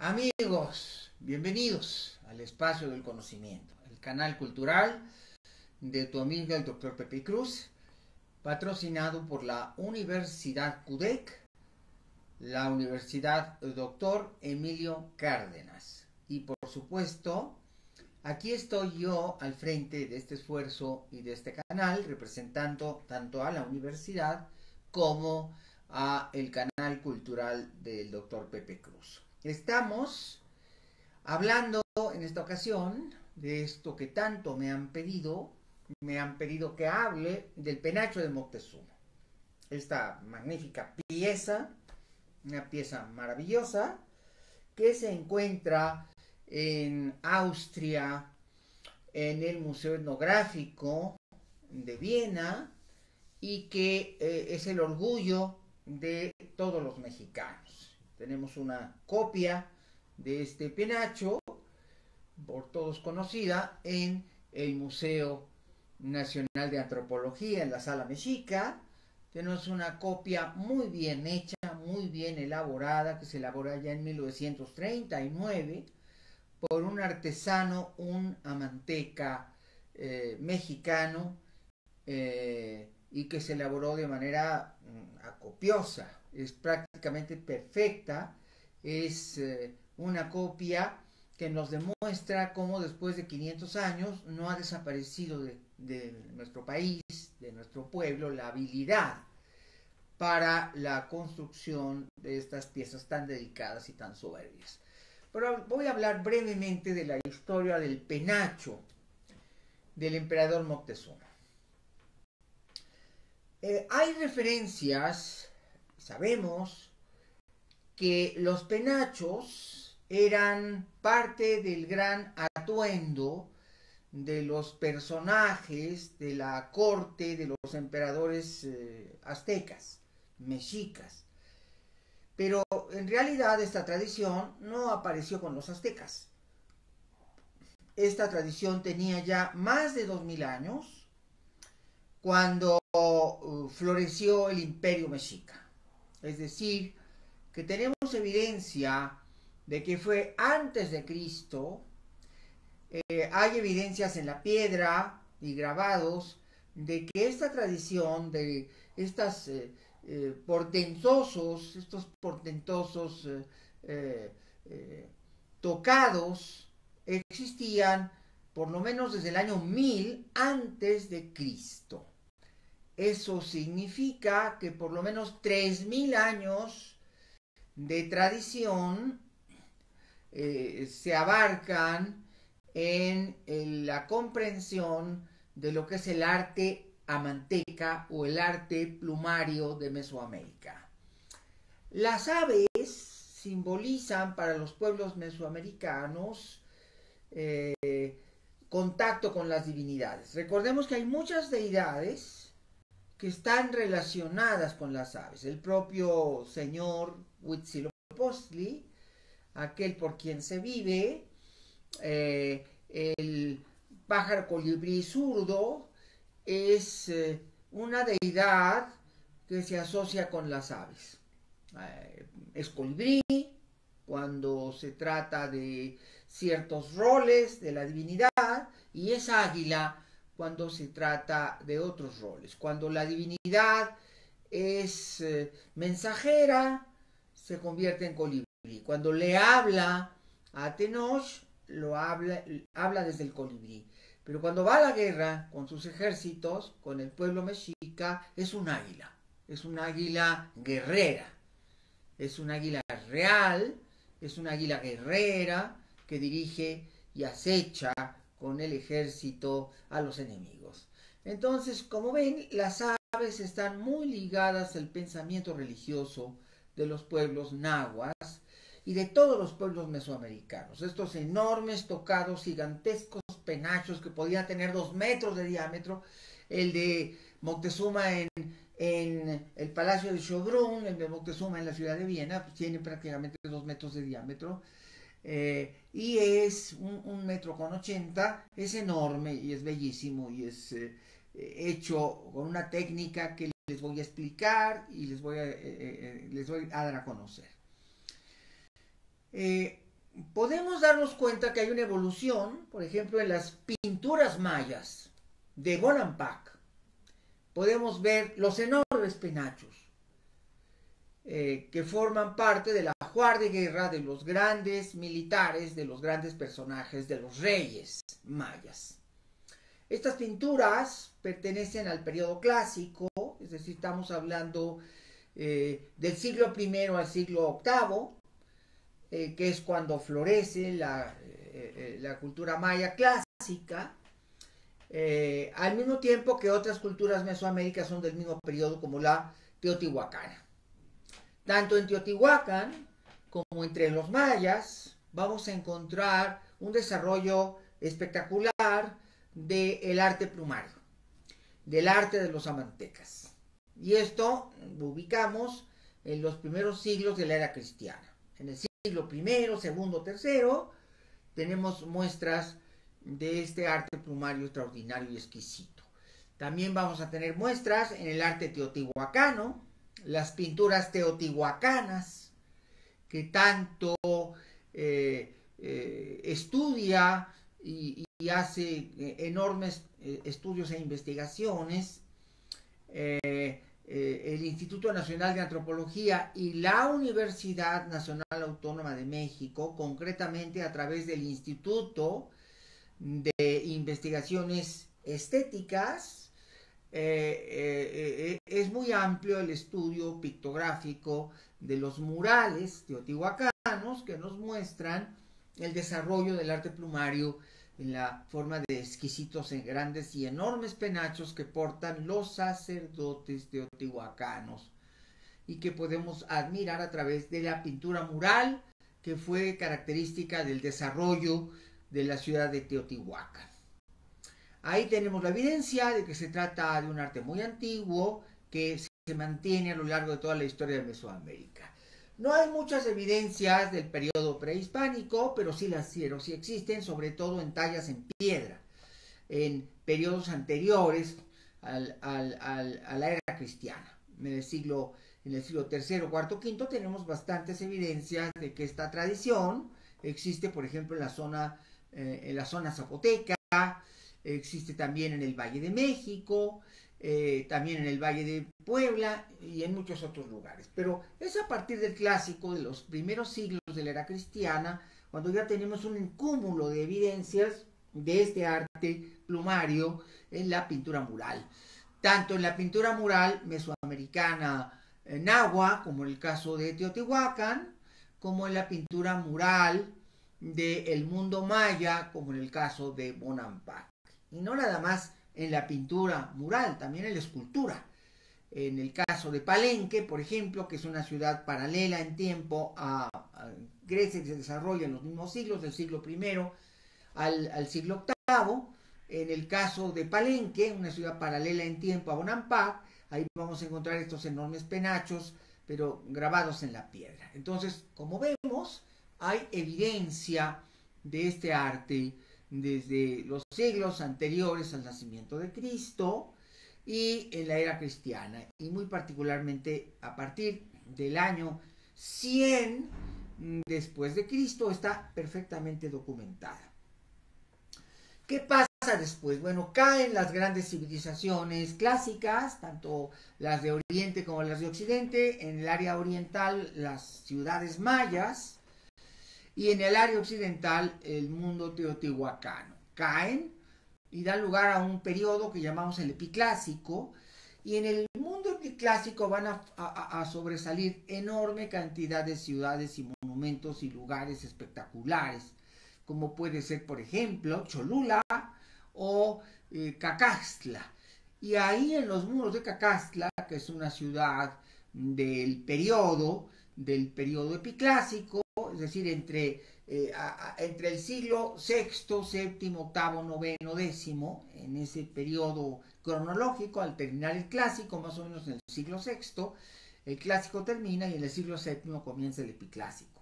Amigos, bienvenidos al Espacio del Conocimiento, el canal cultural de tu amigo el Dr. Pepe Cruz, patrocinado por la Universidad CUDEC, la Universidad Dr. Emilio Cárdenas. Y por supuesto, aquí estoy yo al frente de este esfuerzo y de este canal, representando tanto a la universidad como a el canal cultural del Dr. Pepe Cruz. Estamos hablando en esta ocasión de esto que tanto me han pedido que hable del penacho de Moctezuma. Esta magnífica pieza, una pieza maravillosa, que se encuentra en Austria, en el Museo Etnográfico de Viena, y que es el orgullo de todos los mexicanos. Tenemos una copia de este penacho, por todos conocida, en el Museo Nacional de Antropología, en la Sala Mexica. Tenemos una copia muy bien hecha, muy bien elaborada, que se elaboró ya en 1939 por un artesano, un amanteca mexicano, y que se elaboró de manera acopiosa. Es prácticamente perfecta. Es una copia que nos demuestra cómo después de 500 años no ha desaparecido de nuestro país, de nuestro pueblo, la habilidad para la construcción de estas piezas tan dedicadas y tan soberbias. Pero voy a hablar brevemente de la historia del penacho del emperador Moctezuma. Hay referencias, sabemos que los penachos eran parte del gran atuendo de los personajes de la corte de los emperadores aztecas, mexicas. Pero en realidad esta tradición no apareció con los aztecas. Esta tradición tenía ya más de 2000 años cuando floreció el Imperio Mexica. Es decir, que tenemos evidencia de que fue antes de Cristo. Hay evidencias en la piedra y grabados de que esta tradición de estos portentosos tocados existían por lo menos desde el año 1000 antes de Cristo. Eso significa que por lo menos 3000 años de tradición se abarcan en la comprensión de lo que es el arte amanteca o el arte plumario de Mesoamérica. Las aves simbolizan para los pueblos mesoamericanos contacto con las divinidades. Recordemos que hay muchas deidades que están relacionadas con las aves. El propio señor Huitzilopochtli, aquel por quien se vive, el pájaro colibrí zurdo, es una deidad que se asocia con las aves. Es colibrí cuando se trata de ciertos roles de la divinidad, y es águila cuando se trata de otros roles. Cuando la divinidad es mensajera, se convierte en colibrí. Cuando le habla a Tenoch, habla desde el colibrí. Pero cuando va a la guerra con sus ejércitos, con el pueblo mexica, es un águila guerrera, es un águila real, es una águila guerrera que dirige y acecha con el ejército a los enemigos. Entonces, como ven, las aves están muy ligadas al pensamiento religioso de los pueblos nahuas y de todos los pueblos mesoamericanos. Estos enormes tocados, gigantescos penachos que podían tener 2 metros de diámetro. El de Moctezuma en el Palacio de Schönbrunn, el de Moctezuma en la ciudad de Viena, pues tiene prácticamente 2 metros de diámetro. Y es 1,80 m, es enorme y es bellísimo y es hecho con una técnica que les voy a explicar y les voy a dar a conocer. podemos darnos cuenta que hay una evolución, por ejemplo, en las pinturas mayas de Bonampak. Podemos ver los enormes penachos que forman parte del ajuar de guerra de los grandes militares, de los grandes personajes, de los reyes mayas. Estas pinturas pertenecen al periodo clásico, es decir, estamos hablando del siglo I al siglo VIII, que es cuando florece la cultura maya clásica, al mismo tiempo que otras culturas mesoaméricas son del mismo periodo, como la teotihuacana. Tanto en Teotihuacán como entre los mayas vamos a encontrar un desarrollo espectacular del arte plumario, del arte de los amantecas. Y esto lo ubicamos en los primeros siglos de la era cristiana. En el siglo I, II, III tenemos muestras de este arte plumario extraordinario y exquisito. También vamos a tener muestras en el arte teotihuacano, las pinturas teotihuacanas, que tanto estudia y hace enormes estudios e investigaciones el Instituto Nacional de Antropología y la Universidad Nacional Autónoma de México, concretamente a través del Instituto de Investigaciones Estéticas. Es muy amplio el estudio pictográfico de los murales teotihuacanos que nos muestran el desarrollo del arte plumario en la forma de exquisitos, grandes y enormes penachos que portan los sacerdotes teotihuacanos y que podemos admirar a través de la pintura mural, que fue característica del desarrollo de la ciudad de Teotihuacán. Ahí tenemos la evidencia de que se trata de un arte muy antiguo que se mantiene a lo largo de toda la historia de Mesoamérica. No hay muchas evidencias del periodo prehispánico, pero sí existen, sobre todo en tallas en piedra, en periodos anteriores a la era cristiana. En el siglo III, IV, V tenemos bastantes evidencias de que esta tradición existe, por ejemplo, en la zona zapoteca, existe también en el Valle de México, también en el Valle de Puebla y en muchos otros lugares. Pero es a partir del clásico, de los primeros siglos de la era cristiana, cuando ya tenemos un cúmulo de evidencias de este arte plumario en la pintura mural. Tanto en la pintura mural mesoamericana nahua, como en el caso de Teotihuacán, como en la pintura mural del mundo maya, como en el caso de Bonampak. Y no nada más en la pintura mural, también en la escultura. En el caso de Palenque, por ejemplo, que es una ciudad paralela en tiempo a Grecia, que se desarrolla en los mismos siglos, del siglo I al siglo VIII. En el caso de Palenque, una ciudad paralela en tiempo a Bonampak, ahí vamos a encontrar estos enormes penachos, pero grabados en la piedra. Entonces, como vemos, hay evidencia de este arte desde los siglos anteriores al nacimiento de Cristo y en la era cristiana, y muy particularmente a partir del año 100 después de Cristo está perfectamente documentada. ¿Qué pasa después? Bueno, caen las grandes civilizaciones clásicas, tanto las de Oriente como las de Occidente. En el área oriental, las ciudades mayas, y en el área occidental el mundo teotihuacano. Caen y dan lugar a un periodo que llamamos el epiclásico, y en el mundo epiclásico van a sobresalir enorme cantidad de ciudades y monumentos y lugares espectaculares, como puede ser, por ejemplo, Cholula o Cacaxtla. Y ahí en los muros de Cacaxtla, que es una ciudad del periodo epiclásico, es decir, entre el siglo VI, VII, VIII, IX, X, en ese periodo cronológico, al terminar el clásico, más o menos en el siglo VI, el clásico termina y en el siglo VII comienza el epiclásico,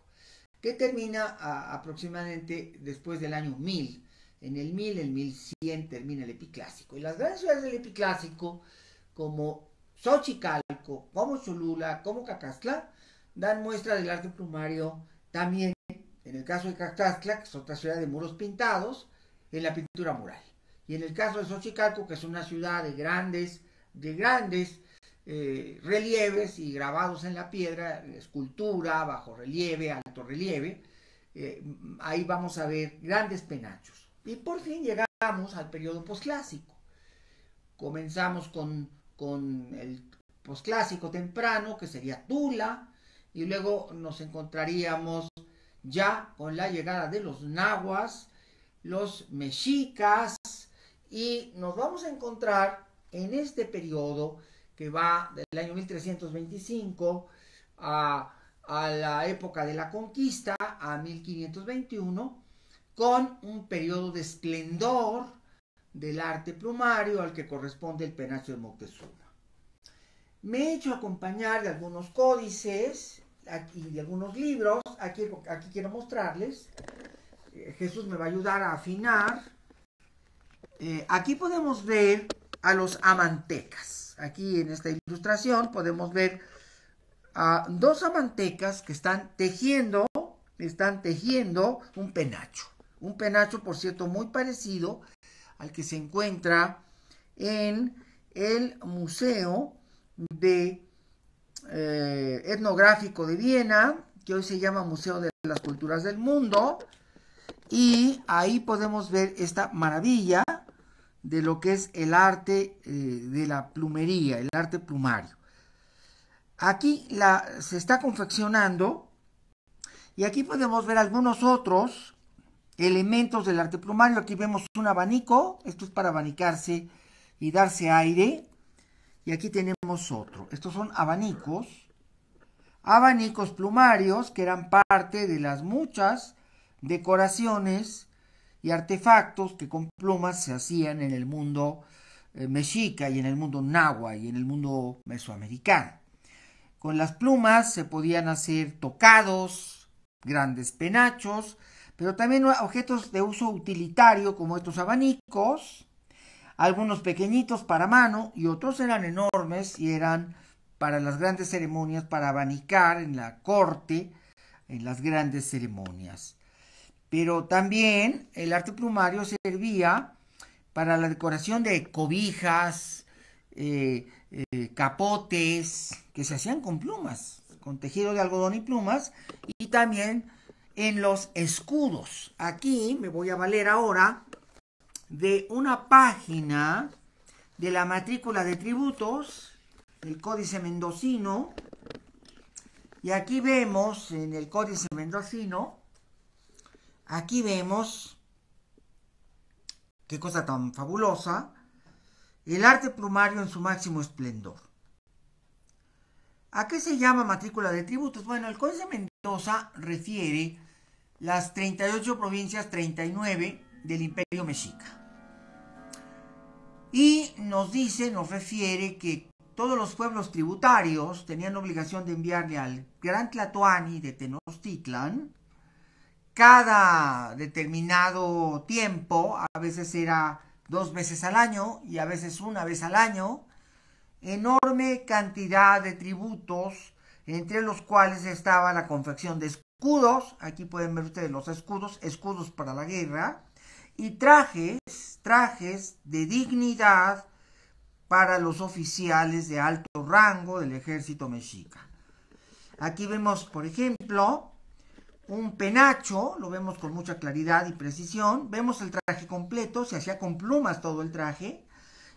que termina aproximadamente después del año 1000. En el 1100 termina el epiclásico. Y las grandes ciudades del epiclásico, como Xochicalco, como Cholula, como Cacaxtla, dan muestra del arte plumario también En el caso de Cactáztla, que es otra ciudad de muros pintados, en la pintura mural. Y en el caso de Xochicalco, que es una ciudad de grandes relieves y grabados en la piedra, escultura, bajo relieve, alto relieve, ahí vamos a ver grandes penachos. Y por fin llegamos al periodo posclásico. Comenzamos con el posclásico temprano, que sería Tula, y luego nos encontraríamos ya con la llegada de los nahuas, los mexicas, y nos vamos a encontrar en este periodo que va del año 1325 a la época de la conquista, a 1521, con un periodo de esplendor del arte plumario al que corresponde el penacho de Moctezuma. Me he hecho acompañar de algunos códices y de algunos libros. Aquí quiero mostrarles. Jesús me va a ayudar a afinar. Aquí podemos ver a los amantecas. Aquí en esta ilustración podemos ver a dos amantecas que están tejiendo un penacho. Un penacho, por cierto, muy parecido al que se encuentra en el Museo Etnográfico de Viena, que hoy se llama Museo de las Culturas del Mundo, y ahí podemos ver esta maravilla de lo que es el arte de la plumería, el arte plumario. Aquí se está confeccionando, y aquí podemos ver algunos otros elementos del arte plumario. Aquí vemos un abanico, esto es para abanicarse y darse aire. Y aquí tenemos otro. Estos son abanicos plumarios que eran parte de las muchas decoraciones y artefactos que con plumas se hacían en el mundo mexica y en el mundo náhuatl y en el mundo mesoamericano. Con las plumas se podían hacer tocados, grandes penachos, pero también objetos de uso utilitario como estos abanicos, algunos pequeñitos para mano y otros eran enormes y eran para las grandes ceremonias, para abanicar en la corte, en las grandes ceremonias. Pero también el arte plumario servía para la decoración de cobijas, capotes, que se hacían con plumas, con tejido de algodón y plumas, y también en los escudos. Aquí me voy a valer ahora de una página de la matrícula de tributos, el Códice Mendocino, y aquí vemos en el Códice Mendocino, aquí vemos, qué cosa tan fabulosa, el arte plumario en su máximo esplendor. ¿A qué se llama matrícula de tributos? Bueno, el Códice Mendoza refiere las 38 provincias, 39 del Imperio Mexica. Y nos refiere que todos los pueblos tributarios tenían obligación de enviarle al Gran Tlatoani de Tenochtitlan cada determinado tiempo, a veces era 2 veces al año y a veces una vez al año, enorme cantidad de tributos, entre los cuales estaba la confección de escudos. Aquí pueden ver ustedes los escudos para la guerra, y trajes de dignidad para los oficiales de alto rango del ejército mexica. Aquí vemos, por ejemplo, un penacho, lo vemos con mucha claridad y precisión. Vemos el traje completo, se hacía con plumas todo el traje,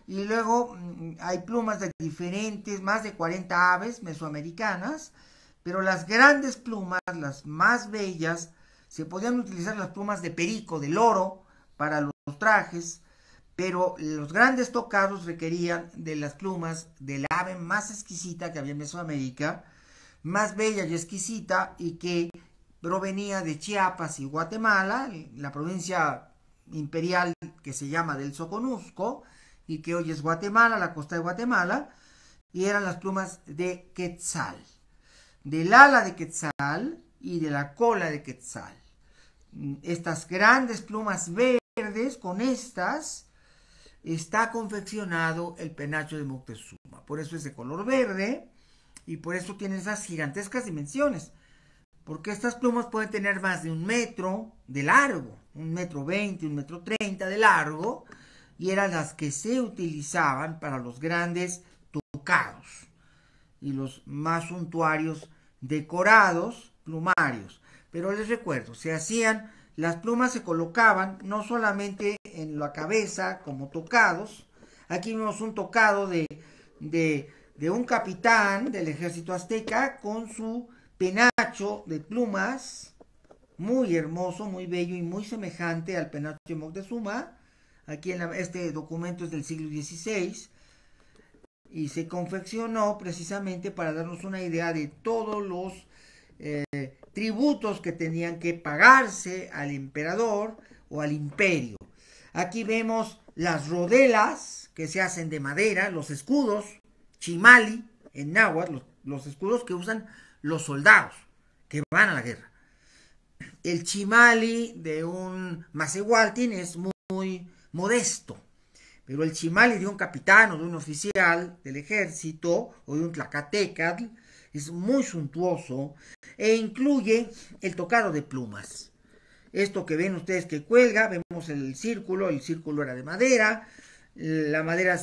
y luego hay plumas de diferentes, más de 40 aves mesoamericanas, pero las grandes plumas, las más bellas, se podían utilizar las plumas de perico, de loro, para los trajes, pero los grandes tocados requerían de las plumas del ave más exquisita que había en Mesoamérica, más bella y exquisita, y que provenía de Chiapas y Guatemala, la provincia imperial que se llama del Soconusco, y que hoy es Guatemala, la costa de Guatemala, y eran las plumas de quetzal, del ala de quetzal y de la cola de quetzal. Estas grandes plumas verdes, con estas está confeccionado el penacho de Moctezuma. Por eso es de color verde y por eso tiene esas gigantescas dimensiones. porque estas plumas pueden tener más de 1 metro de largo, 1,20 m, 1,30 m de largo, y eran las que se utilizaban para los grandes tocados y los más suntuarios decorados plumarios. Pero les recuerdo, las plumas se colocaban no solamente en la cabeza como tocados. Aquí vemos un tocado de un capitán del ejército azteca con su penacho de plumas, muy hermoso, muy bello y muy semejante al penacho de Moctezuma. Aquí este documento es del siglo XVI y se confeccionó precisamente para darnos una idea de todos los tributos que tenían que pagarse al emperador o al imperio. Aquí vemos las rodelas que se hacen de madera, los escudos, chimali en náhuatl, los escudos que usan los soldados que van a la guerra. El chimali de un macehualtin es muy modesto, pero el chimali de un capitán o de un oficial del ejército o de un tlacatecatl es muy suntuoso e incluye el tocado de plumas. Esto que ven ustedes que cuelga, vemos el círculo era de madera, la madera,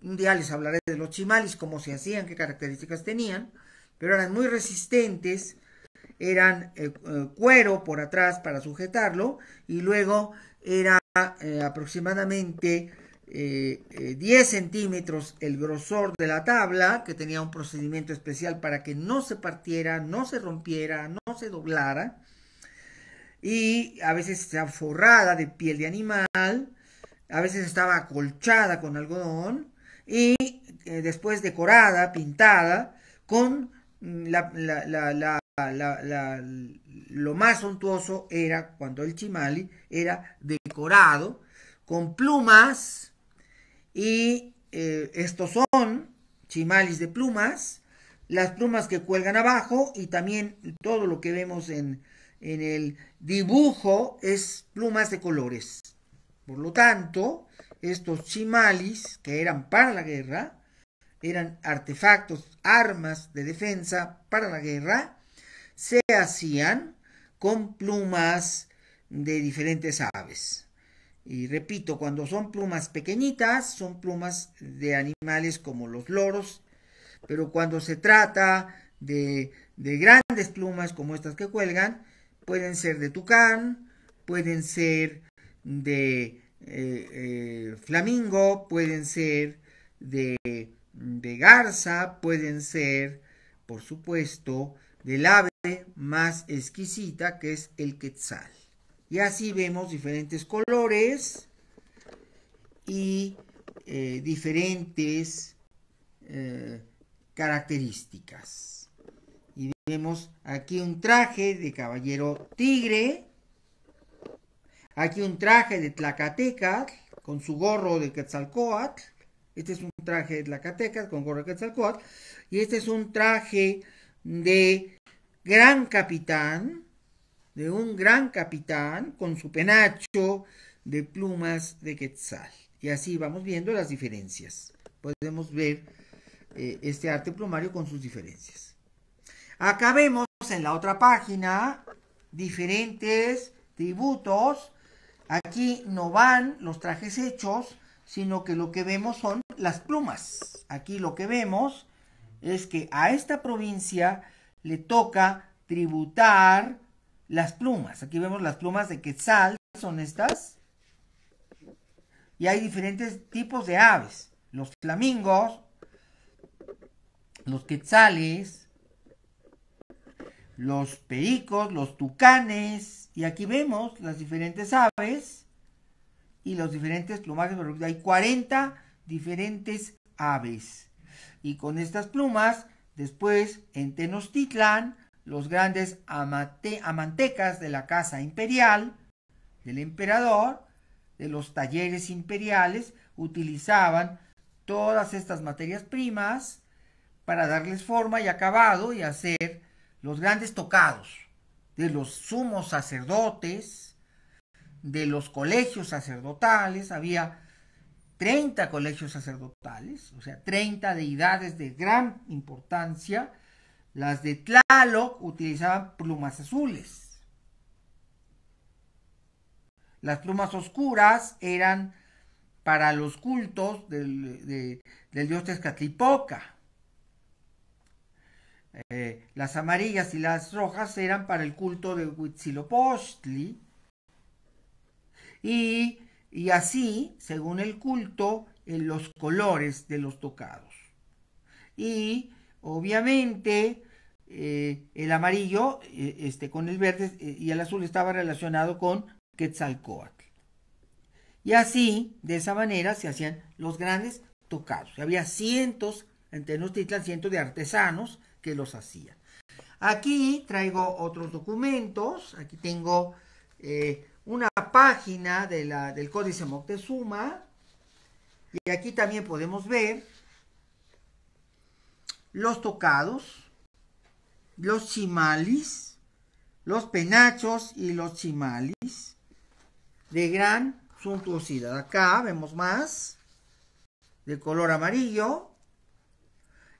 un día les hablaré de los chimalis, cómo se hacían, qué características tenían, pero eran muy resistentes, eran cuero por atrás para sujetarlo, y luego era aproximadamente 10 centímetros el grosor de la tabla, que tenía un procedimiento especial para que no se partiera, no se rompiera, no se doblara, y a veces estaba forrada de piel de animal, a veces estaba acolchada con algodón, y después decorada, pintada, con lo más suntuoso era cuando el chimali era decorado con plumas, y estos son chimalis de plumas, las plumas que cuelgan abajo, y también todo lo que vemos en el dibujo es plumas de colores. Por lo tanto, estos chimalis, que eran para la guerra, eran artefactos, armas de defensa para la guerra, se hacían con plumas de diferentes aves. Y repito, cuando son plumas pequeñitas, son plumas de animales como los loros, pero cuando se trata de grandes plumas como estas que cuelgan, pueden ser de tucán, pueden ser de flamingo, pueden ser de garza, pueden ser, por supuesto, del ave más exquisita, que es el quetzal. Y así vemos diferentes colores y diferentes características. Y vemos aquí un traje de caballero tigre, aquí un traje de Tlacatecatl con su gorro de Quetzalcóatl. Este es un traje de Tlacatecatl con gorro de Quetzalcóatl. Y este es un traje de gran capitán, de un gran capitán con su penacho de plumas de quetzal. Y así vamos viendo las diferencias. Podemos ver este arte plumario con sus diferencias. Acá vemos en la otra página diferentes tributos. Aquí no van los trajes hechos, sino que lo que vemos son las plumas. Aquí lo que vemos es que a esta provincia le toca tributar las plumas. Aquí vemos las plumas de quetzal, son estas. Y hay diferentes tipos de aves. Los flamingos, los quetzales, los pericos, los tucanes. Y aquí vemos las diferentes aves y los diferentes plumajes. Hay 40 diferentes aves. Y con estas plumas, después en Tenochtitlan, los grandes amantecas de la casa imperial, del emperador, de los talleres imperiales, utilizaban todas estas materias primas para darles forma y acabado y hacer los grandes tocados de los sumos sacerdotes, de los colegios sacerdotales. Había 30 colegios sacerdotales, o sea, 30 deidades de gran importancia Las de Tlaloc utilizaban plumas azules. Las plumas oscuras eran para los cultos del dios Tezcatlipoca. Las amarillas y las rojas eran para el culto de Huitzilopochtli. Y así, según el culto, en los colores de los tocados. Y obviamente el amarillo con el verde y el azul estaba relacionado con Quetzalcóatl. Y así, de esa manera, se hacían los grandes tocados. Había cientos, en Tenochtitlan, cientos de artesanos que los hacían. Aquí traigo otros documentos. Aquí tengo una página del Códice Moctezuma. Y aquí también podemos ver los tocados, los chimalis, los penachos y los chimalis de gran suntuosidad. Acá vemos más de color amarillo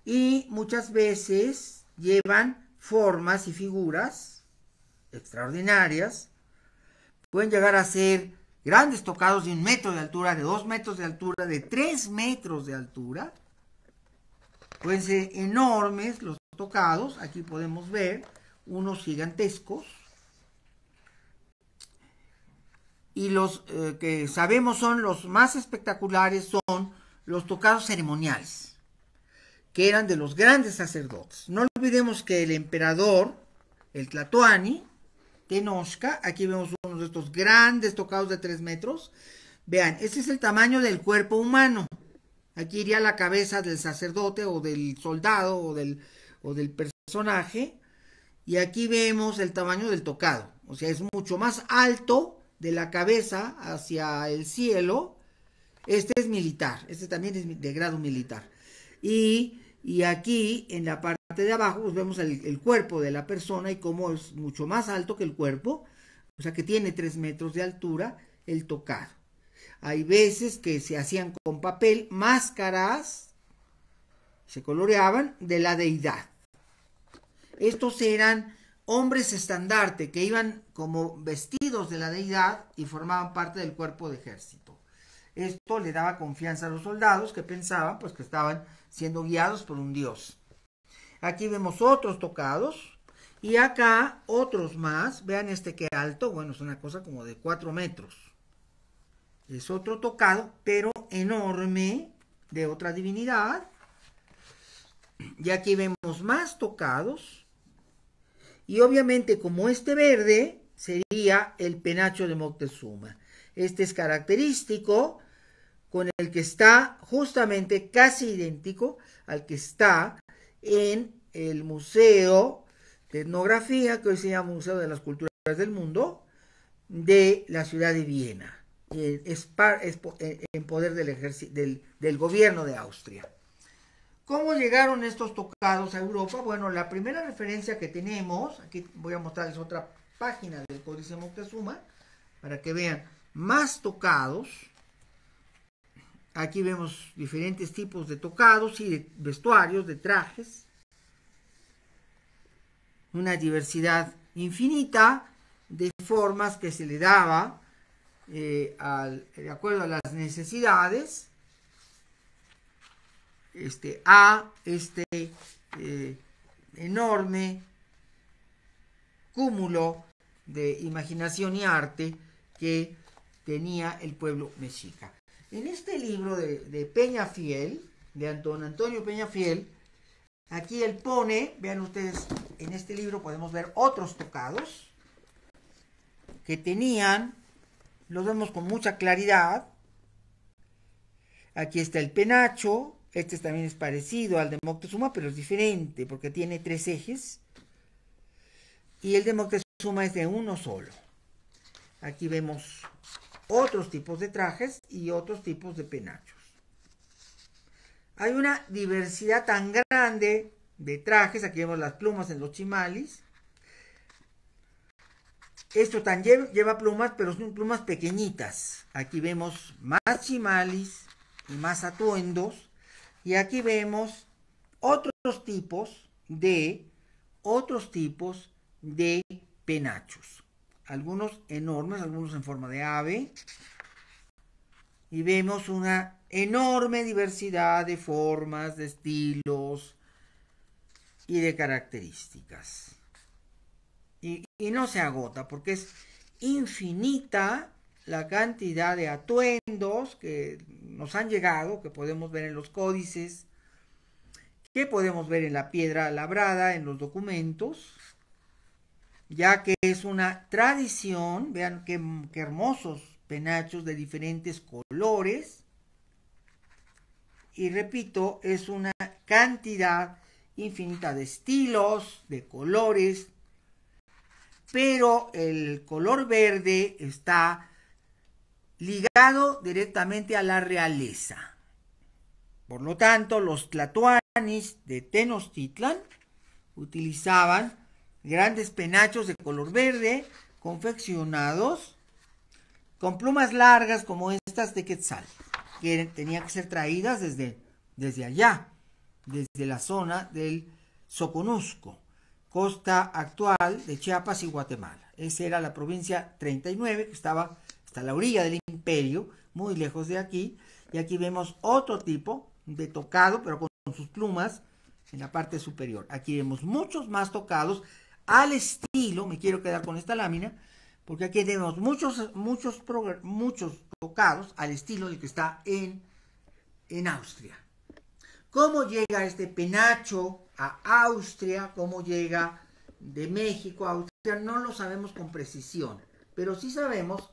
y muchas veces llevan formas y figuras extraordinarias. Pueden llegar a ser grandes tocados de 1 metro de altura, de 2 metros de altura, de 3 metros de altura. Pueden ser enormes los tocados. Aquí podemos ver unos gigantescos. Y los que sabemos son los más espectaculares son los tocados ceremoniales, que eran de los grandes sacerdotes. No olvidemos que el emperador, el Tlatoani, Tenochca, aquí vemos uno de estos grandes tocados de 3 metros. Vean, este es el tamaño del cuerpo humano. Aquí iría la cabeza del sacerdote o del soldado o del personaje. Y aquí vemos el tamaño del tocado. O sea, es mucho más alto de la cabeza hacia el cielo. Este es militar. Este también es de grado militar. Y aquí en la parte de abajo pues vemos el cuerpo de la persona y cómo es mucho más alto que el cuerpo. O sea que tiene 3 metros de altura el tocado. Hay veces que se hacían con papel máscaras, se coloreaban de la deidad. Estos eran hombres estandarte que iban como vestidos de la deidad y formaban parte del cuerpo de ejército. Esto le daba confianza a los soldados que pensaban pues que estaban siendo guiados por un dios. Aquí vemos otros tocados y acá otros más. Vean este que alto, bueno, es una cosa como de 4 metros. Es otro tocado, pero enorme, de otra divinidad. Y aquí vemos más tocados. Y obviamente como este verde sería el penacho de Moctezuma. Este es característico con el que está justamente casi idéntico al que está en el Museo de Etnografía, que hoy se llama Museo de las Culturas del Mundo, de la ciudad de Viena. Es en poder del gobierno de Austria. ¿Cómo llegaron estos tocados a Europa? Bueno, la primera referencia que tenemos, aquí voy a mostrarles otra página del Códice Moctezuma, para que vean más tocados. Aquí vemos diferentes tipos de tocados y de vestuarios, de trajes. Una diversidad infinita de formas que se le daba de acuerdo a las necesidades a este enorme cúmulo de imaginación y arte que tenía el pueblo mexica. En este libro de Peñafiel, de don Antonio Peñafiel, aquí él pone, vean ustedes, en este libro podemos ver otros tocados que tenían, los vemos con mucha claridad. Aquí está el penacho. Este también es parecido al de Moctezuma, pero es diferente porque tiene 3 ejes. Y el de Moctezuma es de uno solo. Aquí vemos otros tipos de trajes y otros tipos de penachos. Hay una diversidad tan grande de trajes. Aquí vemos las plumas en los chimalis. Esto también lleva plumas, pero son plumas pequeñitas. Aquí vemos más chimalis y más atuendos. Y aquí vemos otros tipos de otros tipos de penachos. Algunos enormes, algunos en forma de ave. Y vemos una enorme diversidad de formas, de estilos y de características. Y no se agota porque es infinita la cantidad de atuendos que nos han llegado, que podemos ver en los códices, que podemos ver en la piedra labrada, en los documentos, ya que es una tradición. Vean qué hermosos penachos de diferentes colores. Y repito, es una cantidad infinita de estilos, de colores, pero el color verde está ligado directamente a la realeza. Por lo tanto, los tlatoanis de Tenochtitlan utilizaban grandes penachos de color verde confeccionados con plumas largas como estas de Quetzal, que tenían que ser traídas desde allá, desde la zona del Soconusco, costa actual de Chiapas y Guatemala. Esa era la provincia 39, que estaba hasta la orilla del imperio, muy lejos de aquí. Y aquí vemos otro tipo de tocado, pero con sus plumas en la parte superior. Aquí vemos muchos más tocados al estilo, me quiero quedar con esta lámina, porque aquí tenemos muchos tocados al estilo del que está en Austria. ¿Cómo llega este penacho a Austria? ¿Cómo llega de México a Austria? No lo sabemos con precisión, pero sí sabemos,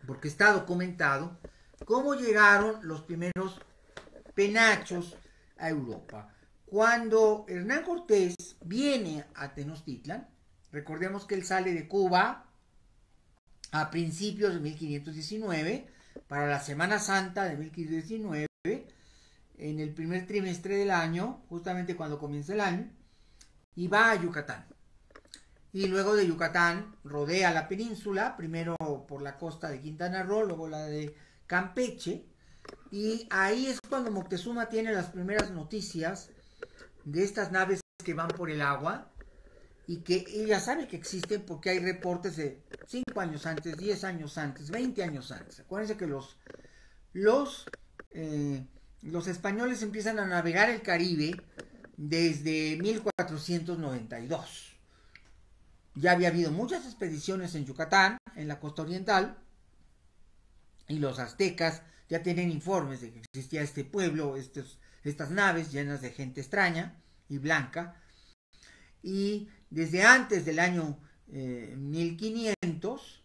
porque está documentado, cómo llegaron los primeros penachos a Europa. Cuando Hernán Cortés viene a Tenochtitlan, recordemos que él sale de Cuba a principios de 1519, para la Semana Santa de 1519, en el primer trimestre del año, justamente cuando comienza el año, y va a Yucatán. Y luego de Yucatán rodea la península, primero por la costa de Quintana Roo, luego la de Campeche, y ahí es cuando Moctezuma tiene las primeras noticias de estas naves que van por el agua, y que ella sabe que existen porque hay reportes de 5 años antes, 10 años antes, 20 años antes. Acuérdense que los españoles empiezan a navegar el Caribe desde 1492. Ya había habido muchas expediciones en Yucatán, en la costa oriental, y los aztecas ya tienen informes de que existía este pueblo, estas naves llenas de gente extraña y blanca. Y desde antes del año 1500,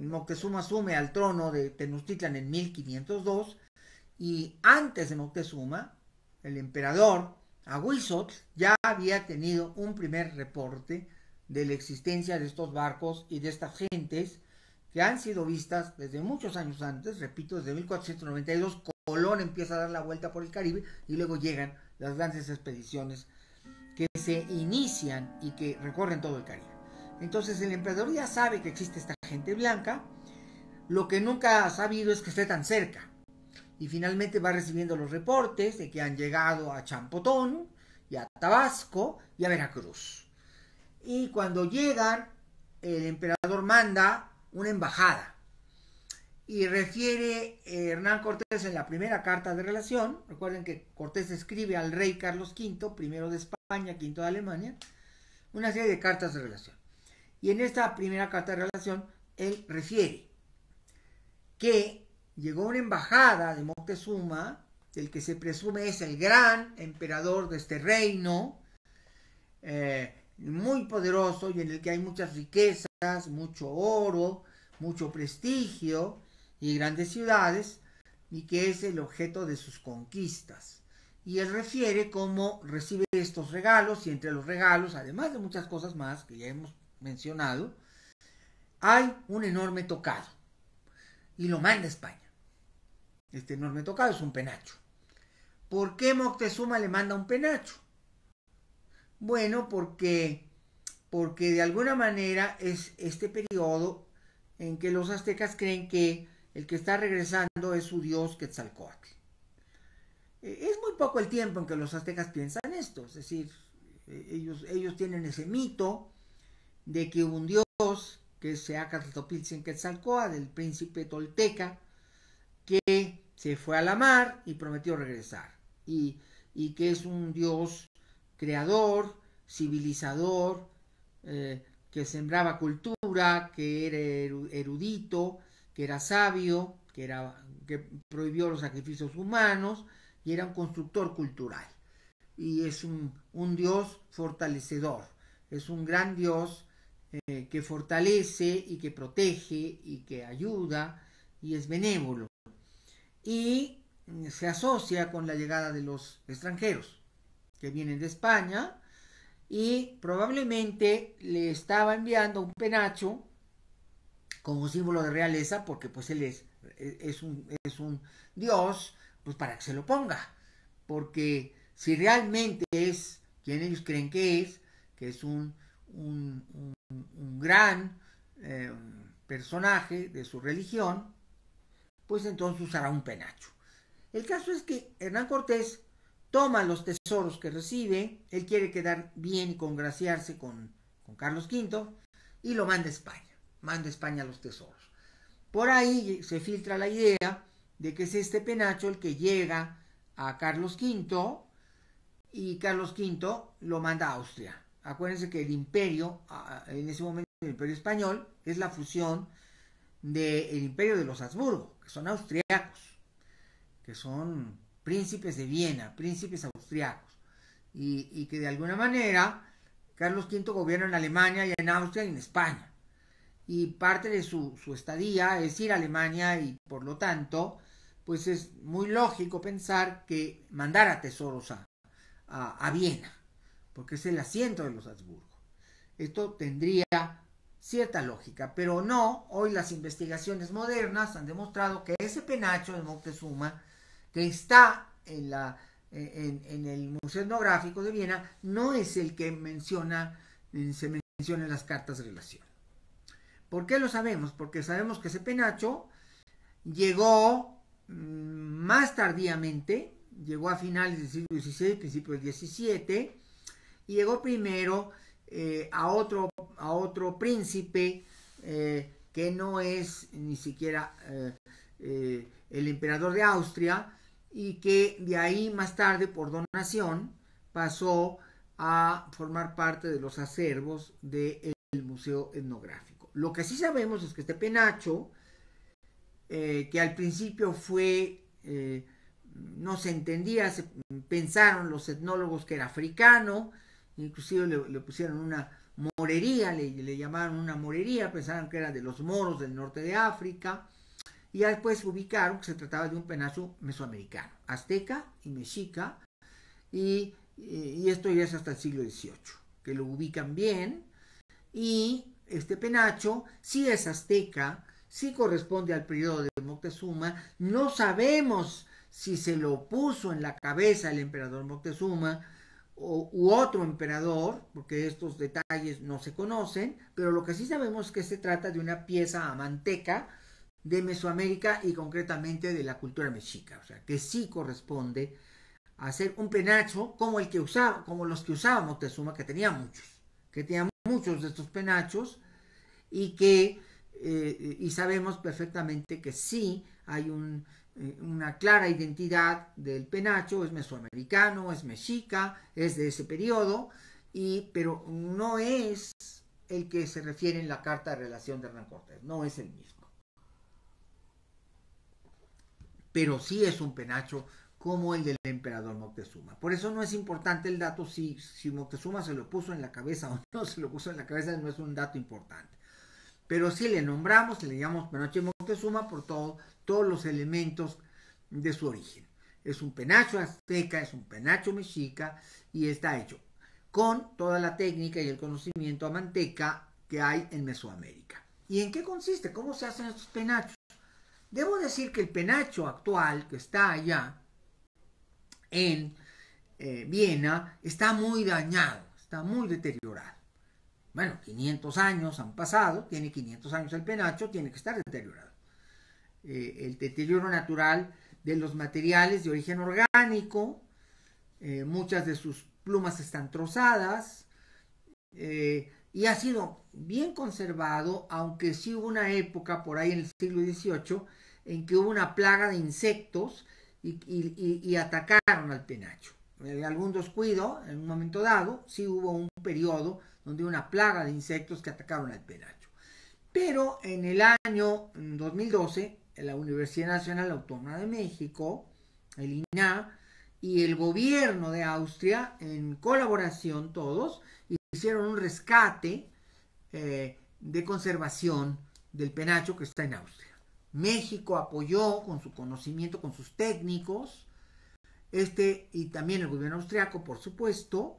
Moctezuma asume al trono de Tenochtitlan en 1502, y antes de Moctezuma, el emperador Ahuizotl ya había tenido un primer reporte de la existencia de estos barcos y de estas gentes que han sido vistas desde muchos años antes. Repito, desde 1492 Colón empieza a dar la vuelta por el Caribe, y luego llegan las grandes expediciones que se inician y que recorren todo el Caribe. Entonces el emperador ya sabe que existe esta gente blanca. Lo que nunca ha sabido es que esté tan cerca, y finalmente va recibiendo los reportes de que han llegado a Champotón y a Tabasco y a Veracruz. Y cuando llegan, el emperador manda una embajada y refiere Hernán Cortés en la primera carta de relación. Recuerden que Cortés escribe al rey Carlos V, primero de España, quinto de Alemania, una serie de cartas de relación. Y en esta primera carta de relación, él refiere que llegó una embajada de Moctezuma, del que se presume es el gran emperador de este reino, muy poderoso, y en el que hay muchas riquezas, mucho oro, mucho prestigio y grandes ciudades, y que es el objeto de sus conquistas. Y él refiere cómo recibe estos regalos, y entre los regalos, además de muchas cosas más que ya hemos mencionado, hay un enorme tocado, y lo manda a España. Este enorme tocado es un penacho. ¿Por qué Moctezuma le manda un penacho? Bueno, porque de alguna manera es este periodo en que los aztecas creen que el que está regresando es su dios Quetzalcóatl. es muy poco el tiempo en que los aztecas piensan esto, es decir, ellos tienen ese mito de que hubo un dios, que es Seacatl-Topiltzin-Quetzalcóatl, del príncipe tolteca, que se fue a la mar y prometió regresar, y que es un dios creador, civilizador, que sembraba cultura, que era erudito, que era sabio, que prohibió los sacrificios humanos y era un constructor cultural. Y es un dios fortalecedor, es un gran dios que fortalece y que protege y que ayuda y es benévolo. Y se asocia con la llegada de los extranjeros que vienen de España y probablemente le estaba enviando un penacho como símbolo de realeza porque pues él es un dios, pues para que se lo ponga, porque si realmente es quien ellos creen que es un gran personaje de su religión, pues entonces usará un penacho. El caso es que Hernán Cortés toma los tesoros que recibe, él quiere quedar bien y congraciarse con Carlos V y lo manda a España los tesoros. Por ahí se filtra la idea de que es este penacho el que llega a Carlos V y Carlos V lo manda a Austria. Acuérdense que el imperio, en ese momento el imperio español, es la fusión del imperio de los Habsburgo, que son austriacos, que son príncipes de Viena, príncipes austriacos, y que de alguna manera Carlos V gobierna en Alemania y en Austria y en España. Y parte de su estadía es ir a Alemania y por lo tanto, pues es muy lógico pensar que mandara tesoros a Viena, porque es el asiento de los Habsburgo. Esto tendría cierta lógica, pero no, hoy las investigaciones modernas han demostrado que ese penacho de Moctezuma, que está en el Museo Etnográfico de Viena, no es el que se menciona en las cartas de relación. ¿Por qué lo sabemos? Porque sabemos que ese penacho llegó más tardíamente, llegó a finales del siglo XVI, principios del XVII, y llegó primero a otro príncipe que no es ni siquiera el emperador de Austria, y que de ahí más tarde por donación pasó a formar parte de los acervos del Museo Etnográfico. Lo que sí sabemos es que este penacho, que al principio fue, no se entendía, pensaron los etnólogos que era africano, inclusive le pusieron una morería, le llamaron una morería, pensaron que era de los moros del norte de África, y ya después ubicaron que se trataba de un penacho mesoamericano, azteca y mexica, y esto ya es hasta el siglo XVIII, que lo ubican bien, y este penacho sí es azteca, sí corresponde al periodo de Moctezuma, no sabemos si se lo puso en la cabeza el emperador Moctezuma u otro emperador, porque estos detalles no se conocen, pero lo que sí sabemos es que se trata de una pieza amanteca de Mesoamérica y concretamente de la cultura mexica, o sea, que sí corresponde a hacer un penacho como el que usaba, como los que usaba Moctezuma, que tenía muchos de estos penachos, y sabemos perfectamente que sí hay una clara identidad del penacho, es mesoamericano, es mexica, es de ese periodo, pero no es el que se refiere en la carta de relación de Hernán Cortés, no es el mismo. Pero sí es un penacho como el del emperador Moctezuma. Por eso no es importante el dato si Moctezuma se lo puso en la cabeza o no se lo puso en la cabeza, no es un dato importante. Pero sí le nombramos, le llamamos penacho de Moctezuma por todos los elementos de su origen. Es un penacho azteca, es un penacho mexica y está hecho con toda la técnica y el conocimiento amanteca que hay en Mesoamérica. ¿Y en qué consiste? ¿Cómo se hacen estos penachos? Debo decir que el penacho actual que está allá en Viena está muy dañado, está muy deteriorado. Bueno, 500 años han pasado, tiene 500 años el penacho, tiene que estar deteriorado. El deterioro natural de los materiales de origen orgánico. Muchas de sus plumas están trozadas, y ha sido bien conservado, aunque sí hubo una época por ahí en el siglo XVIII en que hubo una plaga de insectos y atacaron al penacho. Algún descuido, en un momento dado, sí hubo un periodo donde una plaga de insectos que atacaron al penacho. Pero en el año 2012, la Universidad Nacional Autónoma de México, el INAH, y el gobierno de Austria, en colaboración todos, hicieron un rescate de conservación del penacho que está en Austria. México apoyó con su conocimiento, con sus técnicos, y también el gobierno austriaco, por supuesto,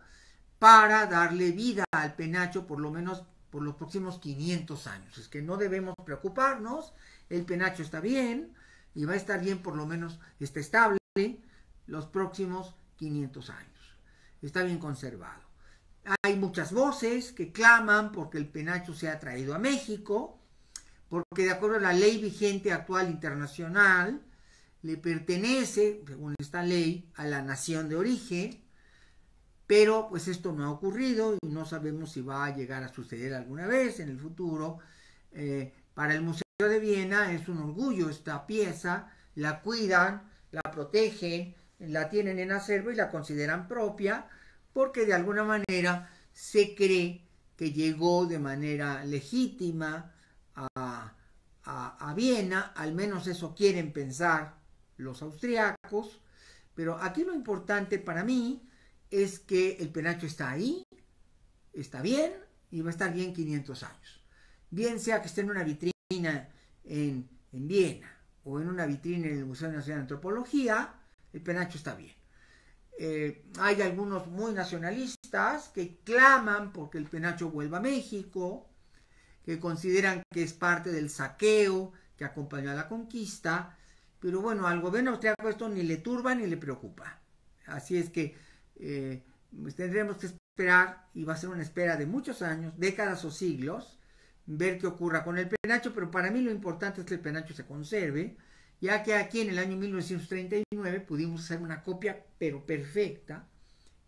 para darle vida al penacho por lo menos por los próximos 500 años. Es que no debemos preocuparnos, el penacho está bien y va a estar bien, por lo menos está estable los próximos 500 años. Está bien conservado. Hay muchas voces que claman porque el penacho sea traído a México, porque de acuerdo a la ley vigente actual internacional, le pertenece, según esta ley, a la nación de origen, pero pues esto no ha ocurrido y no sabemos si va a llegar a suceder alguna vez en el futuro. Para el Museo de Viena es un orgullo esta pieza, la cuidan, la protegen, la tienen en acervo y la consideran propia, porque de alguna manera se cree que llegó de manera legítima a Viena, al menos eso quieren pensar los austriacos, pero aquí lo importante para mí es que el penacho está ahí, está bien y va a estar bien 500 años. Bien sea que esté en una vitrina en Viena o en una vitrina en el Museo Nacional de Antropología, el penacho está bien. Hay algunos muy nacionalistas que claman porque el penacho vuelva a México, que consideran que es parte del saqueo que acompañó a la conquista, pero bueno, al gobierno austriaco esto ni le turba ni le preocupa. Así es que pues tendremos que esperar, y va a ser una espera de muchos años, décadas o siglos, ver qué ocurra con el penacho, pero para mí lo importante es que el penacho se conserve, ya que aquí en el año 1939 pudimos hacer una copia, pero perfecta,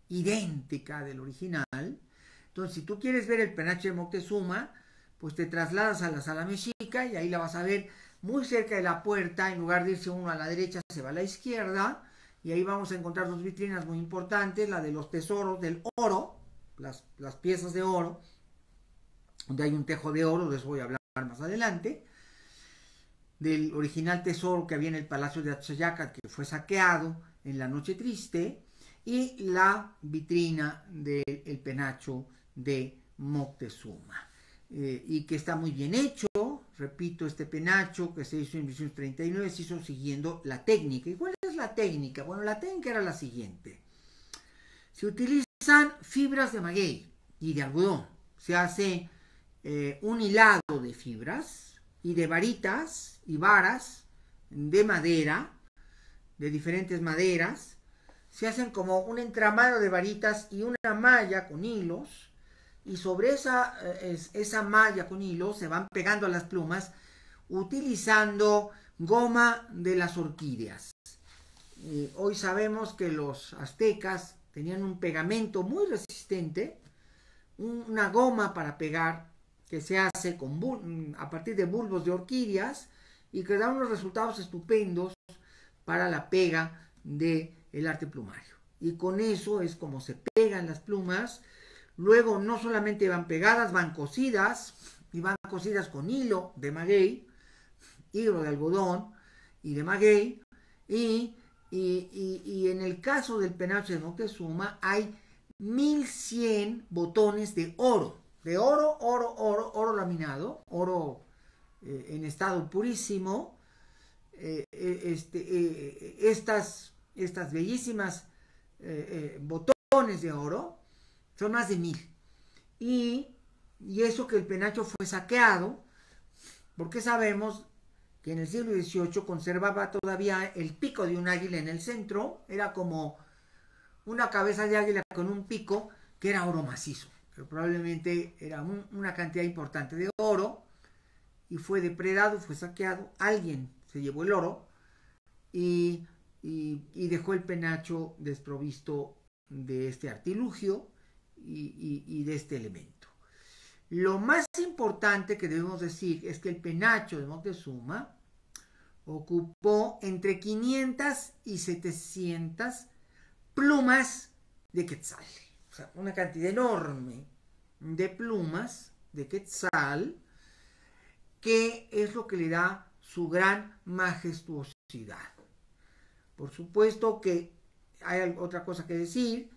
idéntica del original. Entonces, si tú quieres ver el penacho de Moctezuma, pues te trasladas a la Sala Mexica y ahí la vas a ver muy cerca de la puerta. En lugar de irse uno a la derecha, se va a la izquierda, y ahí vamos a encontrar dos vitrinas muy importantes, la de los tesoros del oro, las piezas de oro, donde hay un tejo de oro, de eso voy a hablar más adelante, del original tesoro que había en el Palacio de Atzoyaca, que fue saqueado en la Noche Triste, y la vitrina del penacho de Moctezuma, y que está muy bien hecho. Repito, este penacho que se hizo en 1939 se hizo siguiendo la técnica. ¿Y cuál es la técnica? Bueno, la técnica era la siguiente. Se utilizan fibras de maguey y de algodón. Se hace un hilado de fibras y de varitas y varas de madera, de diferentes maderas. Se hacen como un entramado de varitas y una malla con hilos, y sobre esa malla con hilos se van pegando las plumas utilizando goma de las orquídeas. Hoy sabemos que los aztecas tenían un pegamento muy resistente, una goma para pegar que se hace a partir de bulbos de orquídeas y que da unos resultados estupendos para la pega del arte plumario. Y con eso es como se pegan las plumas. Luego no solamente van pegadas, van cosidas, y van cosidas con hilo de maguey, hilo de algodón y de maguey, y en el caso del penacho de Moctezuma hay 1100 botones de oro, oro laminado, oro en estado purísimo. Estas bellísimas botones de oro son más de 1000. Y eso que el penacho fue saqueado, porque sabemos que en el siglo XVIII conservaba todavía el pico de un águila en el centro. Era como una cabeza de águila con un pico que era oro macizo, pero probablemente era una cantidad importante de oro, y fue depredado, fue saqueado, alguien se llevó el oro, y dejó el penacho desprovisto de este artilugio y de este elemento. Lo más importante que debemos decir es que el penacho de Moctezuma ocupó entre 500 y 700 plumas de quetzal. O sea, una cantidad enorme de plumas de quetzal, que es lo que le da su gran majestuosidad. Por supuesto que hay otra cosa que decir,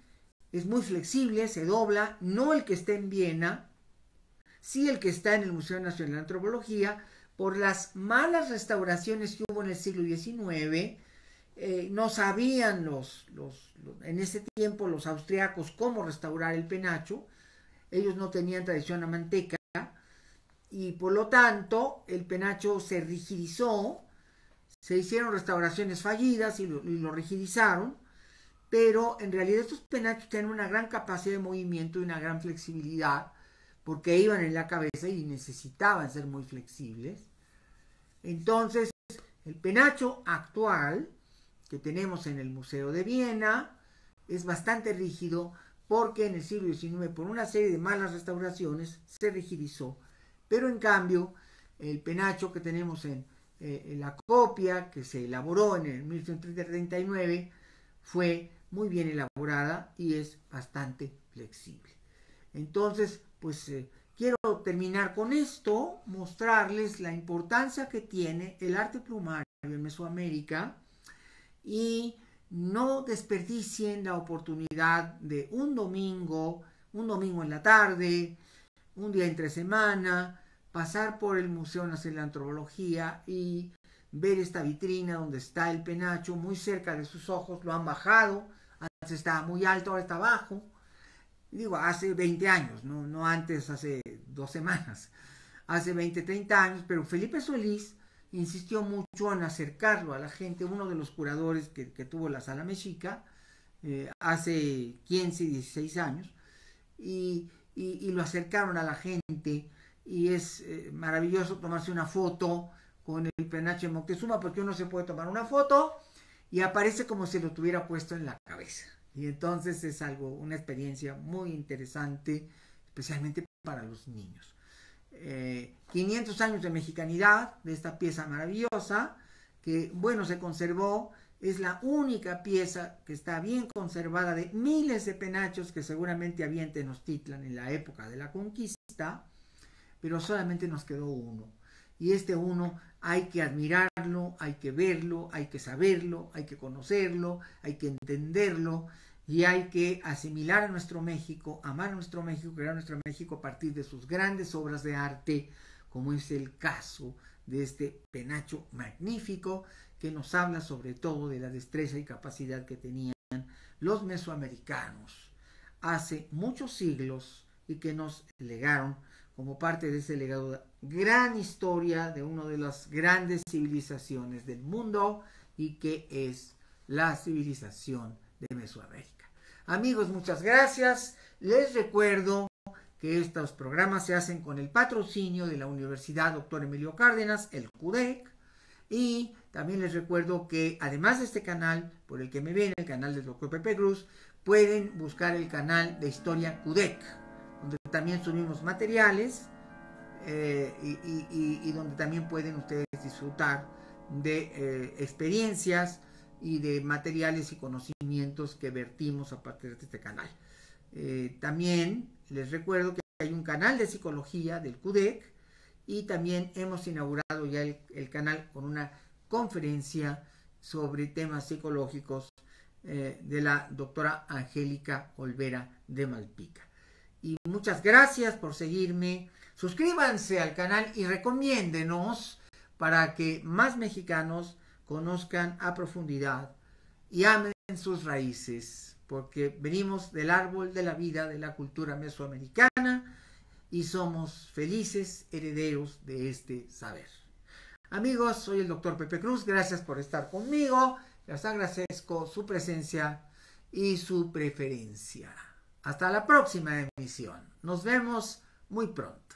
es muy flexible, se dobla, no el que está en Viena, sí el que está en el Museo Nacional de Antropología. Por las malas restauraciones que hubo en el siglo XIX, no sabían en ese tiempo los austriacos cómo restaurar el penacho. Ellos no tenían tradición a manteca y por lo tanto el penacho se rigidizó. Se hicieron restauraciones fallidas y lo rigidizaron, pero en realidad estos penachos tienen una gran capacidad de movimiento y una gran flexibilidad, porque iban en la cabeza y necesitaban ser muy flexibles. Entonces, el penacho actual que tenemos en el Museo de Viena es bastante rígido, porque en el siglo XIX, por una serie de malas restauraciones, se rigidizó. Pero en cambio, el penacho que tenemos en la copia que se elaboró en el 1939 fue muy bien elaborada y es bastante flexible. Entonces, pues quiero terminar con esto, mostrarles la importancia que tiene el arte plumario en Mesoamérica, y no desperdicien la oportunidad de un domingo en la tarde, un día entre semana, pasar por el Museo Nacional de Antropología y ver esta vitrina donde está el penacho muy cerca de sus ojos. Lo han bajado, antes estaba muy alto, ahora está bajo. Digo, hace 20 años, no antes, hace 2 semanas, hace 20, 30 años, pero Felipe Solís insistió mucho en acercarlo a la gente, uno de los curadores que tuvo la Sala Mexica hace 15, 16 años, y lo acercaron a la gente, y es maravilloso tomarse una foto con el penacho de Moctezuma, porque uno se puede tomar una foto y aparece como si lo tuviera puesto en la cabeza. Y entonces es una experiencia muy interesante, especialmente para los niños. 500 años de mexicanidad de esta pieza maravillosa, que bueno, se conservó. Es la única pieza que está bien conservada de miles de penachos que seguramente había en Tenochtitlan en la época de la conquista, pero solamente nos quedó uno. Y este uno hay que admirarlo, hay que verlo, hay que saberlo, hay que conocerlo, hay que entenderlo, y hay que asimilar a nuestro México, amar a nuestro México, crear nuestro México a partir de sus grandes obras de arte, como es el caso de este penacho magnífico, que nos habla sobre todo de la destreza y capacidad que tenían los mesoamericanos hace muchos siglos y que nos legaron como parte de ese legado de gran historia de una de las grandes civilizaciones del mundo, y que es la civilización de Mesoamérica. Amigos, muchas gracias. Les recuerdo que estos programas se hacen con el patrocinio de la Universidad Dr. Emilio Cárdenas, el CUDEC, y también les recuerdo que además de este canal por el que me ven, el canal del Dr. Pepe Cruz, pueden buscar el canal de Historia CUDEC, donde también subimos materiales y donde también pueden ustedes disfrutar de experiencias y de materiales y conocimientos que vertimos a partir de este canal. También les recuerdo que hay un canal de psicología del CUDEC, y también hemos inaugurado ya el canal con una conferencia sobre temas psicológicos de la doctora Angélica Olvera de Malpica. Y muchas gracias por seguirme. Suscríbanse al canal y recomiéndenos para que más mexicanos conozcan a profundidad y amen sus raíces, porque venimos del árbol de la vida de la cultura mesoamericana y somos felices herederos de este saber. Amigos, soy el Dr. Pepe Cruz, gracias por estar conmigo, les agradezco su presencia y su preferencia. Hasta la próxima emisión, nos vemos muy pronto.